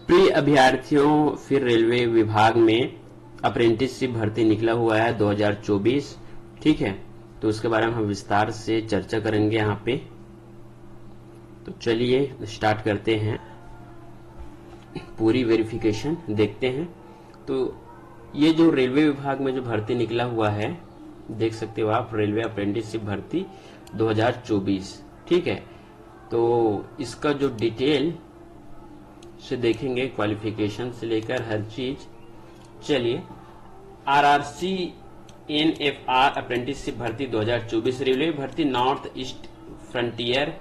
प्रिय अभ्यर्थियों, फिर रेलवे विभाग में अप्रेंटिसशिप भर्ती निकला हुआ है 2024। ठीक है, तो उसके बारे में हम विस्तार से चर्चा करेंगे यहाँ पे। तो चलिए स्टार्ट करते हैं, पूरी वेरिफिकेशन देखते हैं। तो ये जो रेलवे विभाग में जो भर्ती निकला हुआ है, देख सकते हो आप, रेलवे अप्रेंटिसशिप भर्ती 2024। ठीक है, तो इसका जो डिटेल से देखेंगे, क्वालिफिकेशन से लेकर हर चीज। चलिए, आरआरसी एनएफआर अप्रेंटिसशिप भर्ती 2024 रेलवे भर्ती north east frontier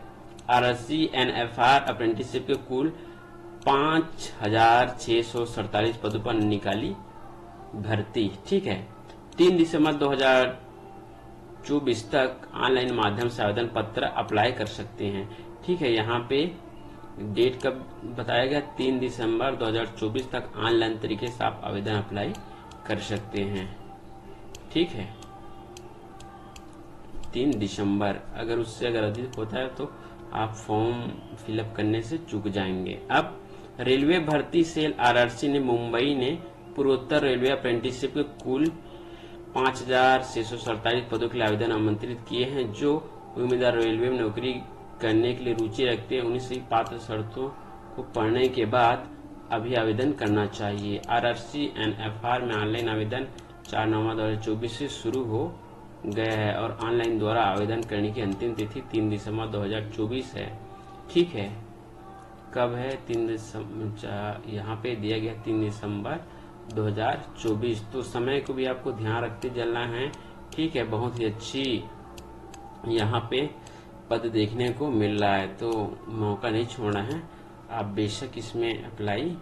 RRC NFR apprenticeship के कुल 5,647 पदों पर निकाली भर्ती। ठीक है, 3 दिसंबर 2024 तक ऑनलाइन माध्यम से आवेदन पत्र अप्लाई कर सकते हैं। ठीक है, यहाँ पे डेट कब बताया गया, 3 दिसंबर 2024 तक ऑनलाइन तरीके से आप आवेदन अप्लाई कर सकते हैं। ठीक है, 3 दिसंबर, अगर उससे अधिक होता है तो आप फॉर्म फिलअप करने से चूक जाएंगे। अब रेलवे भर्ती सेल आरआरसी ने मुंबई ने पूर्वोत्तर रेलवे अप्रेंटिसशिप के कुल 5,647 पदों के लिए आवेदन आमंत्रित किए हैं। जो उम्मीदवार रेलवे में नौकरी करने के लिए रुचि रखते हैं, उन्हें सही पात्र शर्तों को पढ़ने के बाद अभी आवेदन करना चाहिए। आरआरसी एनएफआर में ऑनलाइन आवेदन 4 नवंबर 2024 से शुरू हो गया है और ऑनलाइन द्वारा आवेदन करने की अंतिम तिथि 3 दिसंबर 2024 है। ठीक है, कब है, 3 दिसंबर यहाँ पे दिया गया 3 दिसंबर 2024। तो समय को भी आपको ध्यान रखते चलना है। ठीक है, बहुत ही अच्छी यहाँ पे पद देखने को मिल रहा है, तो मौका नहीं छोड़ना है। आप बेशक इसमें अप्लाई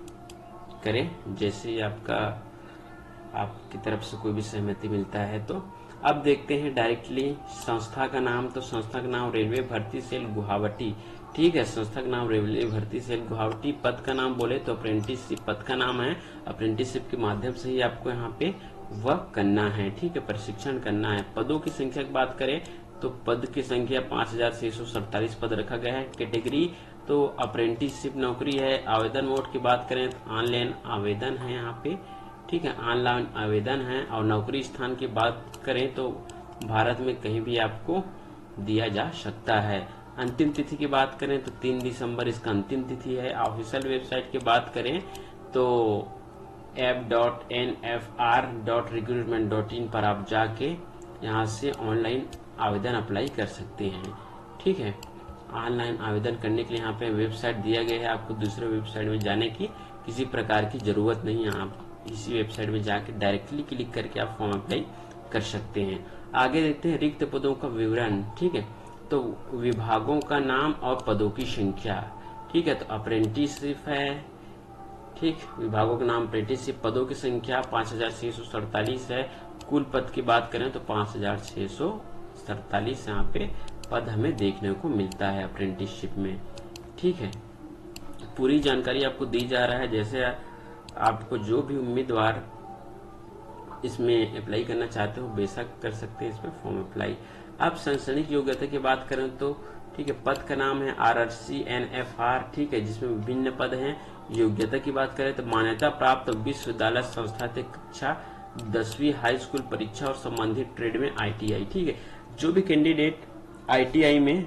करें, जैसे ही आपकी तरफ से कोई भी सहमति मिलता है। तो अब देखते हैं डायरेक्टली संस्था का नाम। तो संस्था का नाम रेलवे भर्ती सेल गुवाहाटी। ठीक है, संस्था का नाम रेलवे भर्ती सेल गुवाहाटी। पद का नाम बोले तो अप्रेंटिसशिप पद का नाम है। अप्रेंटिसशिप के माध्यम से ही आपको यहाँ पे वर्क करना है। ठीक है, प्रशिक्षण करना है। पदों की संख्या की बात करें तो पद की संख्या 5,647 पद रखा गया है। कैटेगरी तो अप्रेंटिसशिप नौकरी है। आवेदन मोड की बात करें तो ऑनलाइन आवेदन है यहाँ पे। ठीक है, ऑनलाइन आवेदन है। और नौकरी स्थान की बात करें तो भारत में कहीं भी आपको दिया जा सकता है। अंतिम तिथि की बात करें तो 3 दिसंबर इसका अंतिम तिथि है। ऑफिशियल वेबसाइट की बात करें तो app.nfr.recruitment.in पर आप जाके यहाँ से ऑनलाइन आवेदन अप्लाई कर सकते हैं। ठीक है, ऑनलाइन आवेदन करने के लिए यहाँ पे वेबसाइट दिया गया है। आपको दूसरे वेबसाइट में जाने की किसी प्रकार की जरूरत नहीं है। आप इसी वेबसाइट में जाके डायरेक्टली क्लिक करके आप फॉर्म अप्लाई कर सकते हैं। आगे देखते हैं रिक्त पदों का विवरण। ठीक है, तो विभागों का नाम और पदों की संख्या। ठीक है, तो अप्रेंटिसशिप है। ठीक, विभागों का नाम अप्रेंटिसशिप, पदों की संख्या 5,647 है। कुल पद की बात करें तो 5,647 यहाँ पे पद हमें देखने को मिलता है अप्रेंटिसशिप में। ठीक है, पूरी जानकारी आपको दी जा रहा है। जैसे आपको जो भी उम्मीदवार इसमें अप्लाई करना चाहते हो बेशक कर सकते हैं इसमें फॉर्म अप्लाई। अब शैक्षणिक योग्यता की बात करें तो ठीक है, पद का नाम है आरआरसी एनएफआर। ठीक है, जिसमें विभिन्न पद हैं। योग्यता की बात करें तो मान्यता प्राप्त विश्वविद्यालय संस्था से कक्षा 10वीं हाई स्कूल परीक्षा और संबंधित ट्रेड में आईटीआई। ठीक है, जो भी कैंडिडेट आईटीआई में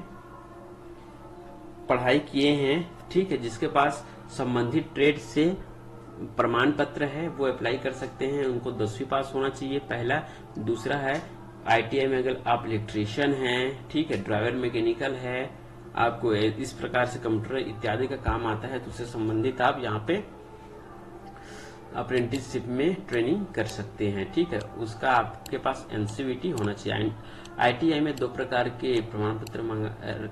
पढ़ाई किए हैं, ठीक है, जिसके पास संबंधित ट्रेड से प्रमाण पत्र है वो अप्लाई कर सकते हैं। उनको 10वीं पास होना चाहिए, पहला। दूसरा है आईटीआई में अगर आप इलेक्ट्रीशियन हैं, ठीक है, ड्राइवर मैकेनिकल है, आपको इस प्रकार से कंप्यूटर इत्यादि का काम आता है, तो उससे संबंधित आप यहाँ पे अप्रेंटिसशिप में ट्रेनिंग कर सकते हैं। ठीक है, उसका आपके पास एनसीवीटी होना चाहिए। आईटीआई में 2 प्रकार के प्रमाण पत्र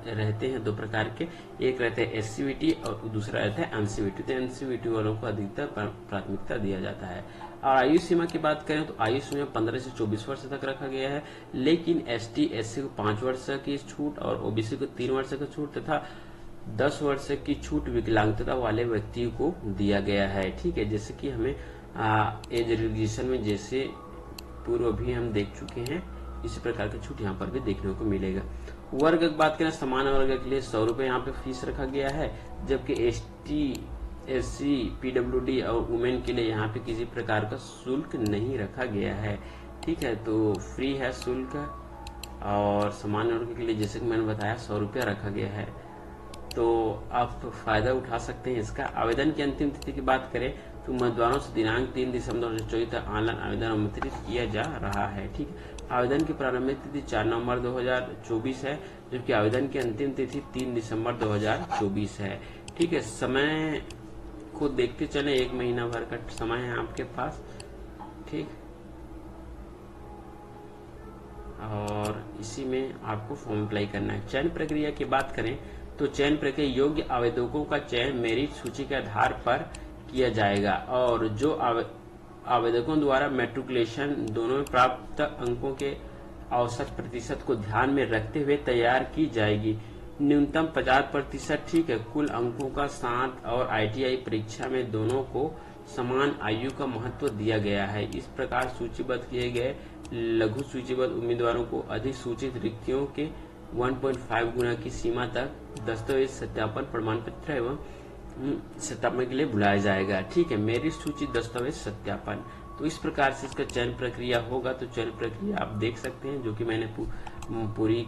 रहते हैं, 2 प्रकार के। एक रहते हैं एससीवीटी और दूसरा रहता है एनसीवीटी। तो एनसीवीटी वालों को अधिकतर प्राथमिकता दिया जाता है। और आयु सीमा की बात करें तो आयु सीमा 15 से 24 वर्ष तक रखा गया है। लेकिन एसटी एससी को 5 वर्ष की छूट और ओबीसी को 3 वर्ष की छूट तथा 10 वर्ष की छूट विकलांगता वाले व्यक्ति को दिया गया है। ठीक है, जैसे कि हमें एज रिलैक्सेशन में जैसे पूर्व भी हम देख चुके हैं, इसी प्रकार की छूट यहाँ पर भी देखने को मिलेगा। वर्ग की बात करें, समान वर्ग के लिए 100 रुपए यहाँ पे फीस रखा गया है, जबकि एसटी SC, PWD और वुमेन के लिए यहाँ पे किसी प्रकार का शुल्क नहीं रखा गया है। ठीक है, तो फ्री है शुल्क। और सामान्य वर्ग के लिए जैसे कि मैंने बताया 100 रुपया रखा गया है, तो आप फायदा उठा सकते हैं इसका। आवेदन की अंतिम तिथि की बात करें तो उम्मीदवारों से दिनांक 3 दिसंबर 2024 तक ऑनलाइन आवेदन आमंत्रित किया जा रहा है। ठीक है, आवेदन की प्रारंभिक तिथि 4 नवंबर 2024 है, जबकि आवेदन की अंतिम तिथि 3 दिसंबर 2024 है। ठीक है, समय को देखते चले, 1 महीना भर का समय है आपके पास। ठीक, और इसी में आपको फॉर्म अप्लाई करना है। चयन प्रक्रिया की बात करें तो चयन प्रक्रिया योग्य आवेदकों का चयन मेरिट सूची के आधार पर किया जाएगा और जो आवेदकों द्वारा मैट्रिकुलेशन दोनों में प्राप्त अंकों के औसत प्रतिशत को ध्यान में रखते हुए तैयार की जाएगी। न्यूनतम 50%। ठीक है, कुल अंकों का 7 और ITI परीक्षा में दोनों को समान आयु का महत्व दिया गया है। इस प्रकार सूचीबद्ध किए गए लघु सूचीबद्ध उम्मीदवारों को अधिसूचित रिक्तियों के 1.5 गुना की सीमा तक दस्तावेज सत्यापन प्रमाण पत्र एवं सत्यापन के लिए बुलाया जाएगा। ठीक है, मेरिट सूची दस्तावेज सत्यापन, तो इस प्रकार से इसका चयन प्रक्रिया होगा। तो चयन प्रक्रिया आप देख सकते हैं, जो कि मैंने पूरी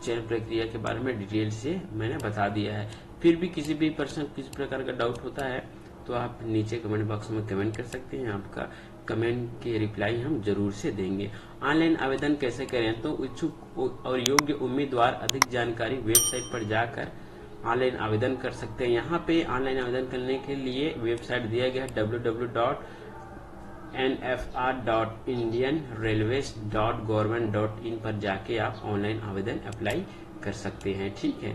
चयन प्रक्रिया के बारे में डिटेल से मैंने बता दिया है। फिर भी किसी भी पर्सन किसी प्रकार का डाउट होता है तो आप नीचे कमेंट बॉक्स में कमेंट कर सकते हैं। आपका कमेंट के रिप्लाई हम जरूर से देंगे। ऑनलाइन आवेदन कैसे करें, तो इच्छुक और योग्य उम्मीदवार अधिक जानकारी वेबसाइट पर जाकर ऑनलाइन आवेदन कर सकते हैं। यहाँ पे ऑनलाइन आवेदन करने के लिए वेबसाइट दिया गया है www.nfr.indianrailways.government.in पर जाके आप ऑनलाइन आवेदन अप्लाई कर सकते हैं। ठीक है।